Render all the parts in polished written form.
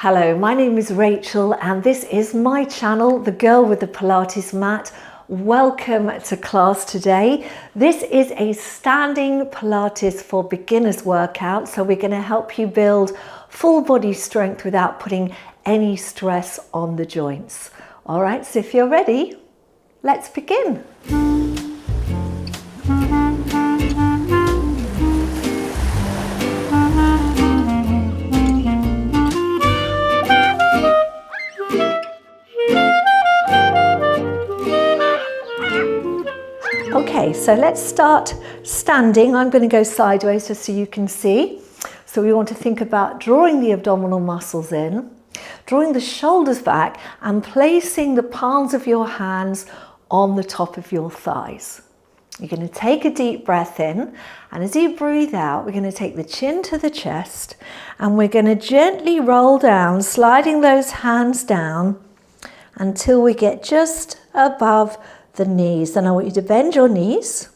Hello, my name is Rachel and this is my channel, The Girl with the Pilates Mat. Welcome to class today. This is a standing Pilates for beginners workout, so we're going to help you build full body strength without putting any stress on the joints. All right, so if you're ready, let's begin. Okay, so let's start standing. I'm going to go sideways just so you can see. So we want to think about drawing the abdominal muscles in, drawing the shoulders back and placing the palms of your hands on the top of your thighs. You're going to take a deep breath in, and as you breathe out, we're going to take the chin to the chest and we're going to gently roll down, sliding those hands down until we get just above the knees. Then I want you to bend your knees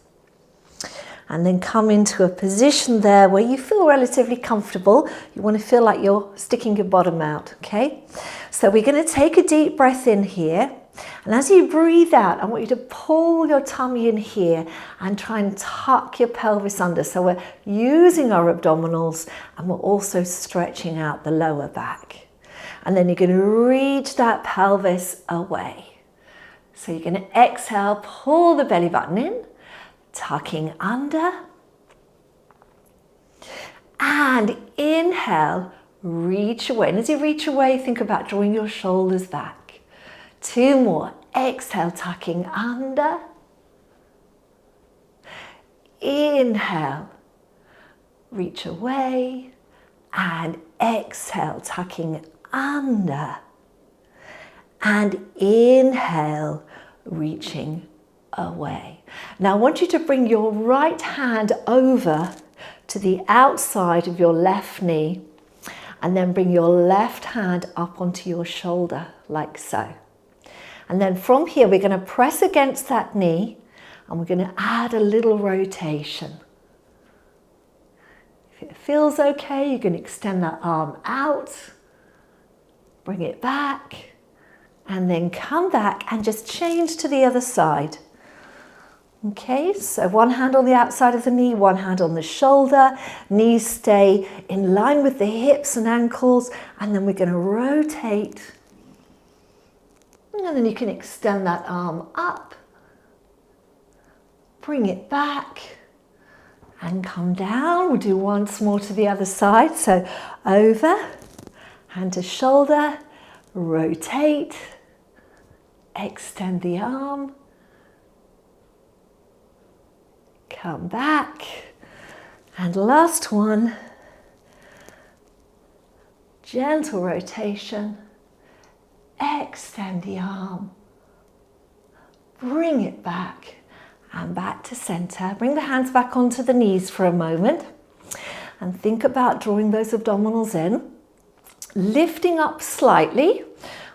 and then come into a position there where you feel relatively comfortable. You want to feel like you're sticking your bottom out, okay? So we're going to take a deep breath in here, and as you breathe out, I want you to pull your tummy in here and try and tuck your pelvis under. So we're using our abdominals and we're also stretching out the lower back. And then you're going to reach that pelvis away. So you're going to exhale, pull the belly button in, tucking under. And inhale, reach away. And as you reach away, think about drawing your shoulders back. 2 more. Exhale, tucking under. Inhale, reach away. And exhale, tucking under. And inhale, reaching away. Now I want you to bring your right hand over to the outside of your left knee and then bring your left hand up onto your shoulder like so. And then from here we're going to press against that knee and we're going to add a little rotation. If it feels okay, you can extend that arm out, bring it back, and then come back and just change to the other side. Okay, so one hand on the outside of the knee, one hand on the shoulder, knees stay in line with the hips and ankles, and then we're going to rotate. And then you can extend that arm up, bring it back, and come down. We'll do once more to the other side. So over, hand to shoulder, rotate, extend the arm, come back, and last one, gentle rotation, extend the arm, bring it back, and back to center. Bring the hands back onto the knees for a moment, and think about drawing those abdominals in, lifting up slightly.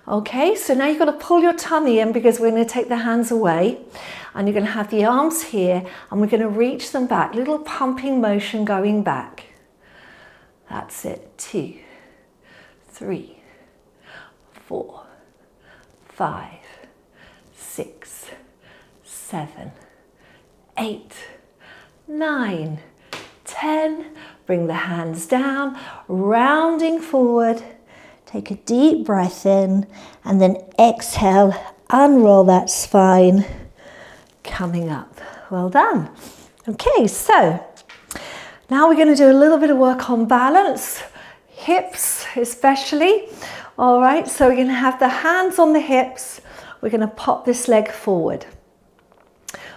Okay, so now you've got to pull your tummy in because we're going to take the hands away and you're going to have the arms here and we're going to reach them back. Little pumping motion going back. That's it. 2, 3, 4, 5, 6, 7, 8, 9, 10. Bring the hands down, rounding forward. Take a deep breath in and then exhale, unroll that spine, coming up. Well done. Okay, so now we're going to do a little bit of work on balance, hips especially. All right, so we're going to have the hands on the hips. We're going to pop this leg forward.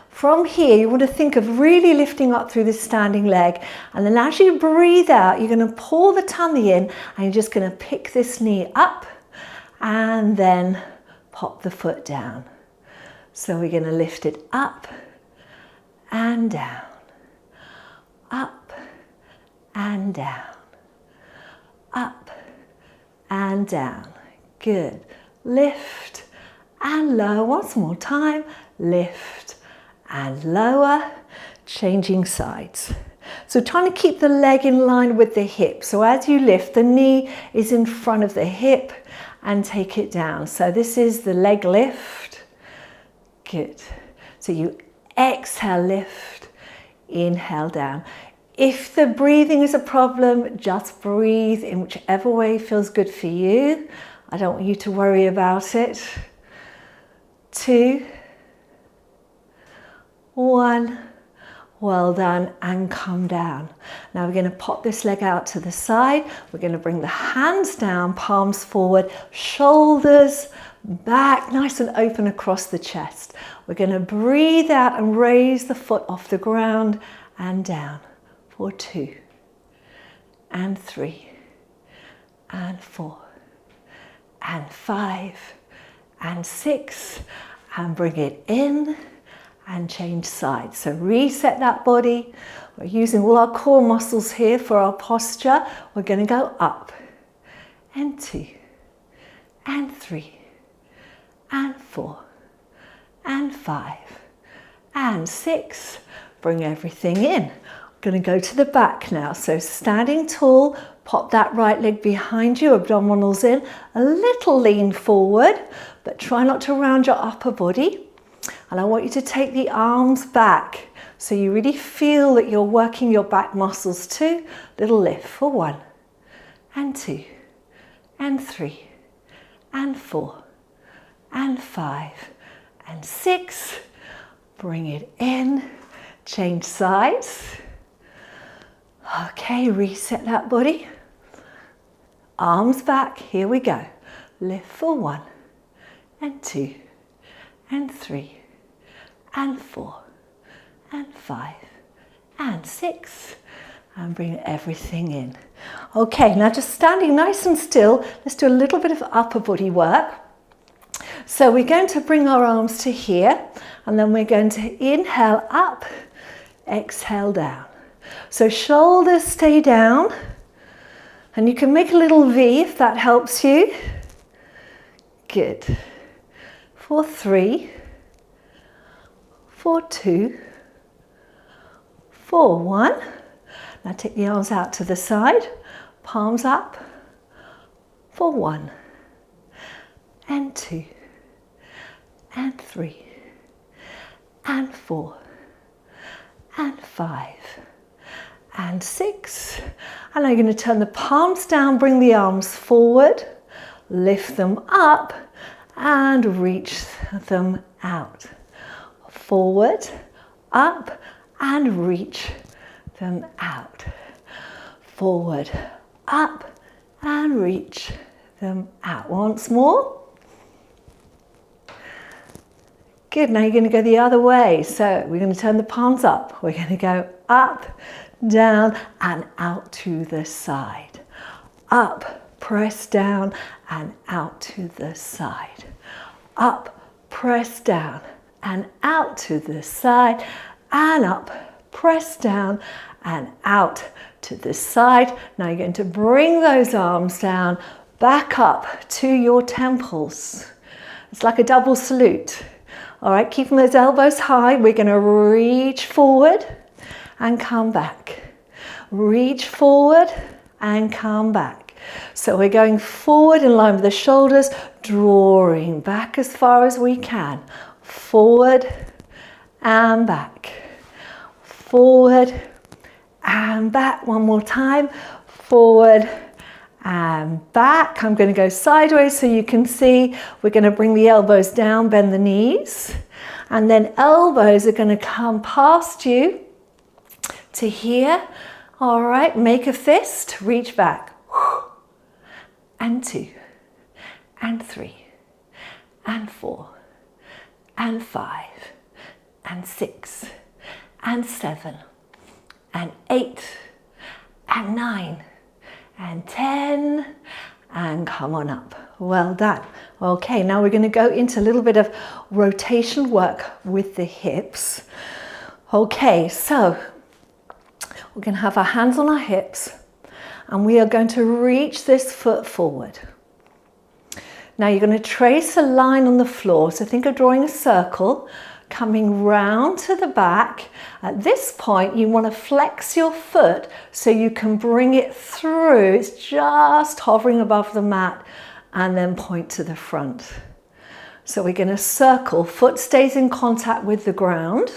From here, you want to think of really lifting up through this standing leg. And then as you breathe out, you're going to pull the tummy in and you're just going to pick this knee up and then pop the foot down. So we're going to lift it up and down, up and down, up and down. Good. Lift and lower. Once more time. Lift and lower, changing sides. So trying to keep the leg in line with the hip. So as you lift, the knee is in front of the hip and take it down. So this is the leg lift. Good. So you exhale, lift, inhale down. If the breathing is a problem, just breathe in whichever way feels good for you. I don't want you to worry about it. 2, 1. Well done, and come down. Now we're going to pop this leg out to the side. We're going to bring the hands down, palms forward, shoulders back, nice and open across the chest. We're going to breathe out and raise the foot off the ground and down for 2 and 3 and 4 and 5 and 6, and bring it in and change sides. So reset that body. We're using all our core muscles here for our posture. We're going to go up and 2 and 3 and 4 and 5 and 6. Bring everything in. We're going to go to the back now. So standing tall, pop that right leg behind you, abdominals in, a little lean forward, but try not to round your upper body. And I want you to take the arms back so you really feel that you're working your back muscles too. Little lift for 1 and 2 and 3 and 4 and 5 and 6. Bring it in, change sides. Okay, reset that body. Arms back, here we go. Lift for 1 and 2 and 3 and 4 and 5 and 6, and bring everything in. Okay, now just standing nice and still, let's do a little bit of upper body work. So we're going to bring our arms to here, and then we're going to inhale up, exhale down. So shoulders stay down, and you can make a little V if that helps you. Good. For 3, for 2, for 1. Now take the arms out to the side, palms up, for 1 and 2 and 3 and 4 and 5 and 6. And now you're going to turn the palms down, bring the arms forward, lift them up and reach them out. Forward, up, and reach them out. Forward, up, and reach them out. Once more. Good, now you're going to go the other way. So we're going to turn the palms up. We're going to go up, down, and out to the side. Up, press down, and out to the side. Up, press down, and out to the side, and up, press down, and out to the side. Now you're going to bring those arms down, back up to your temples. It's like a double salute. All right, keeping those elbows high, we're going to reach forward and come back. Reach forward and come back. So we're going forward in line with the shoulders, drawing back as far as we can. Forward and back. Forward and back. One more time. Forward and back. I'm going to go sideways so you can see. We're going to bring the elbows down, bend the knees, and then elbows are going to come past you to here. All right, make a fist, reach back. And 2 and 3 and 4 and 5 and 6 and 7 and 8 and 9 and 10, and come on up. Well done. Okay, now we're going to go into a little bit of rotation work with the hips. Okay, so we're going to have our hands on our hips, and we are going to reach this foot forward. Now you're going to trace a line on the floor. So think of drawing a circle. coming round to the back. At this point, you want to flex your foot so you can bring it through. It's just hovering above the mat and then point to the front. So we're going to circle, foot stays in contact with the ground.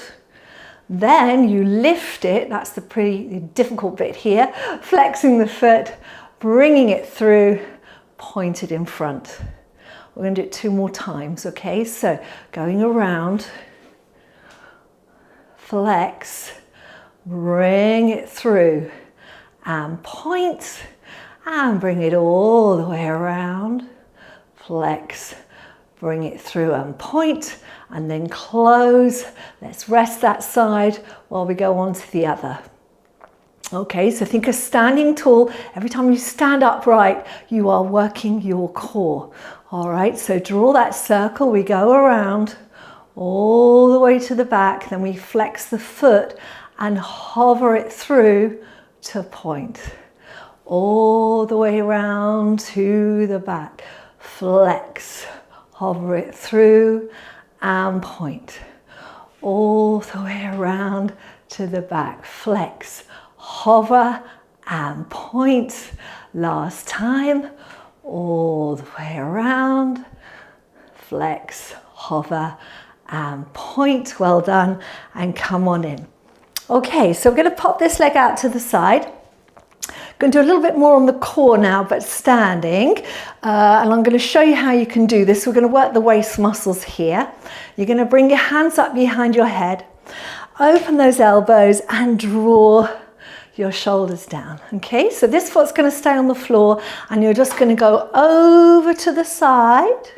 Then you lift it, that's the pretty difficult bit here, flexing the foot, bringing it through, pointed in front. We're going to do it 2 more times, okay? So going around, flex, bring it through, and point, and bring it all the way around, flex, bring it through and point, and then close. Let's rest that side while we go on to the other. Okay, so think of standing tall. Every time you stand upright, you are working your core. All right, so draw that circle. We go around all the way to the back. Then we flex the foot and hover it through to point. All the way around to the back. Flex. Hover it through and point. All the way around to the back. Flex, hover and point. Last time. All the way around. Flex, hover and point. Well done. And come on in. Okay, so we're going to pop this leg out to the side. Going to do a little bit more on the core now, but standing. And I'm going to show you how you can do this. We're going to work the waist muscles here. You're going to bring your hands up behind your head, open those elbows and draw your shoulders down. Okay, so this foot's going to stay on the floor and you're just going to go over to the side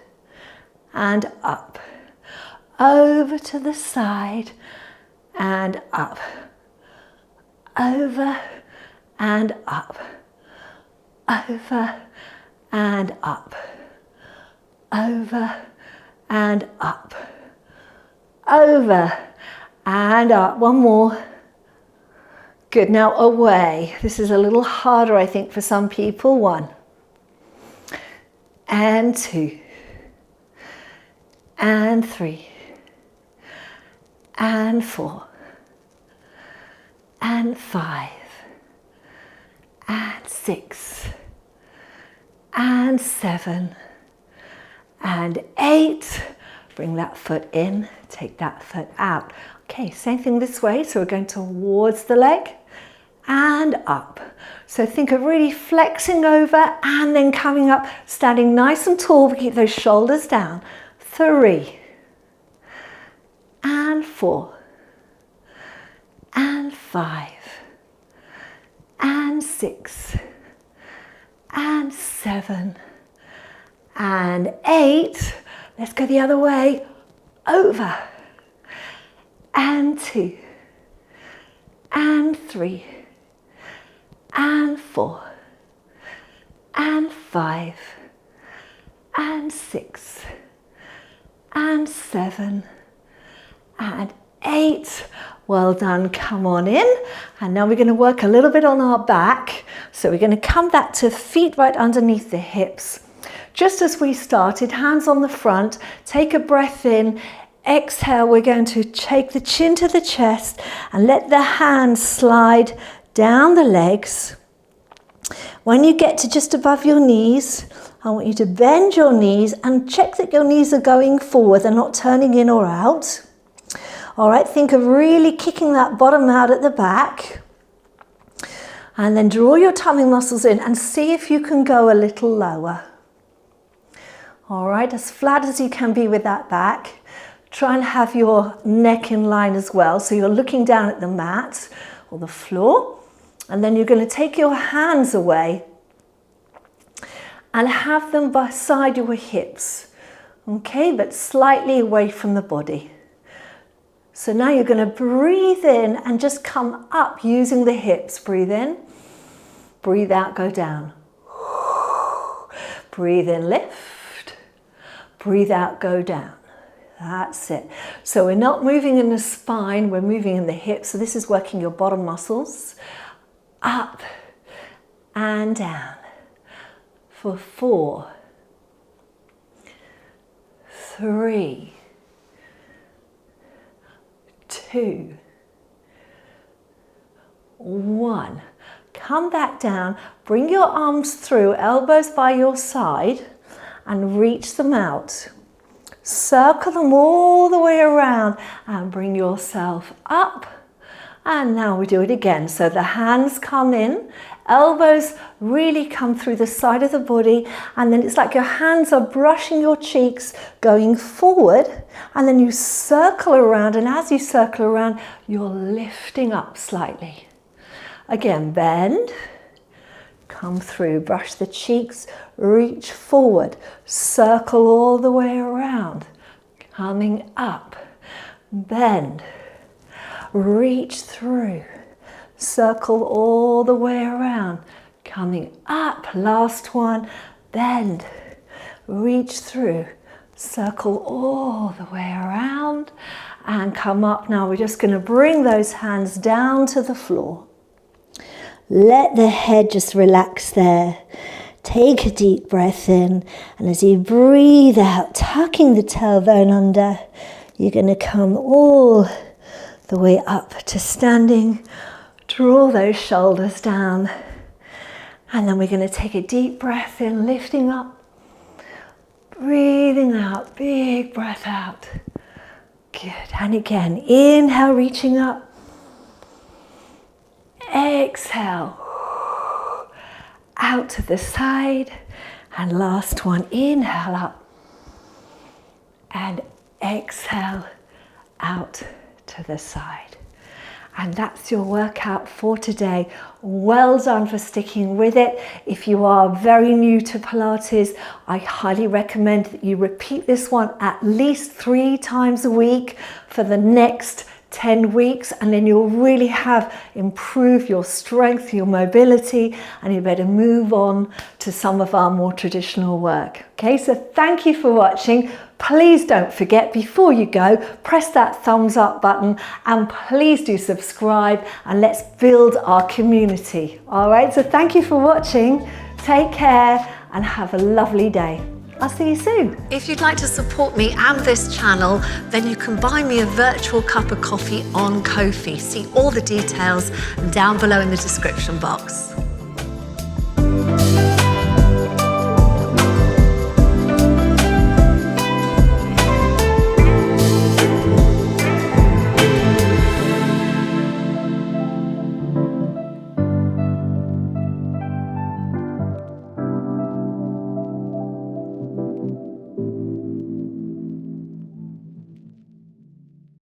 and up. Over to the side and up. Over and up, over and up, over and up, over and up. One more. Good, now away. This is a little harder, I think, for some people. 1 and 2 and 3 and 4 and 5 and 6 and 7 and 8. Bring that foot in, take that foot out. Okay, same thing this way. So we're going towards the leg and up. So think of really flexing over and then coming up, standing nice and tall. We keep those shoulders down. 3 and 4 and 5 and 6 and 7 and 8. Let's go the other way. Over and 2 and 3 and 4 and 5 and 6 and 7 and 8. Well done, come on in. And now we're going to work a little bit on our back. So we're going to come back to feet right underneath the hips. Just as we started, hands on the front, take a breath in, exhale, we're going to take the chin to the chest and let the hands slide down the legs. When you get to just above your knees, I want you to bend your knees and check that your knees are going forward, they're not turning in or out. All right, think of really kicking that bottom out at the back. And then draw your tummy muscles in and see if you can go a little lower. All right, as flat as you can be with that back. Try and have your neck in line as well. So you're looking down at the mat or the floor. And then you're going to take your hands away and have them beside your hips. Okay, but slightly away from the body. So now you're going to breathe in and just come up using the hips. Breathe in, breathe out, go down. Breathe in, lift, breathe out, go down. That's it. So we're not moving in the spine, we're moving in the hips. So this is working your bottom muscles. Up and down for 4, 3, 2, 1. Come back down, bring your arms through, elbows by your side, and reach them out. Circle them all the way around and bring yourself up. And now we do it again. So the hands come in, elbows really come through the side of the body, and then it's like your hands are brushing your cheeks going forward, and then you circle around, and as you circle around, you're lifting up slightly. Again, bend, come through, brush the cheeks, reach forward, circle all the way around, coming up, bend, reach through, circle all the way around, coming up, last one, bend, reach through, circle all the way around, and come up. Now we're just going to bring those hands down to the floor. Let the head just relax there. Take a deep breath in, and as you breathe out, tucking the tailbone under, you're going to come all the way up to standing. Draw those shoulders down, and then we're going to take a deep breath in, lifting up, breathing out, big breath out. Good, and again, inhale, reaching up. Exhale, out to the side, and last one, inhale up, and exhale, out to the side. And that's your workout for today. Well done for sticking with it. If you are very new to Pilates, I highly recommend that you repeat this one at least 3 times a week for the next 10 weeks, and then you'll really have improved your strength, your mobility, and you better move on to some of our more traditional work. Okay, so thank you for watching. Please don't forget, before you go, press that thumbs up button, and please do subscribe, and let's build our community. All right, so thank you for watching. Take care and have a lovely day. I'll see you soon. If you'd like to support me and this channel, then you can buy me a virtual cup of coffee on Ko-fi. See all the details down below in the description box.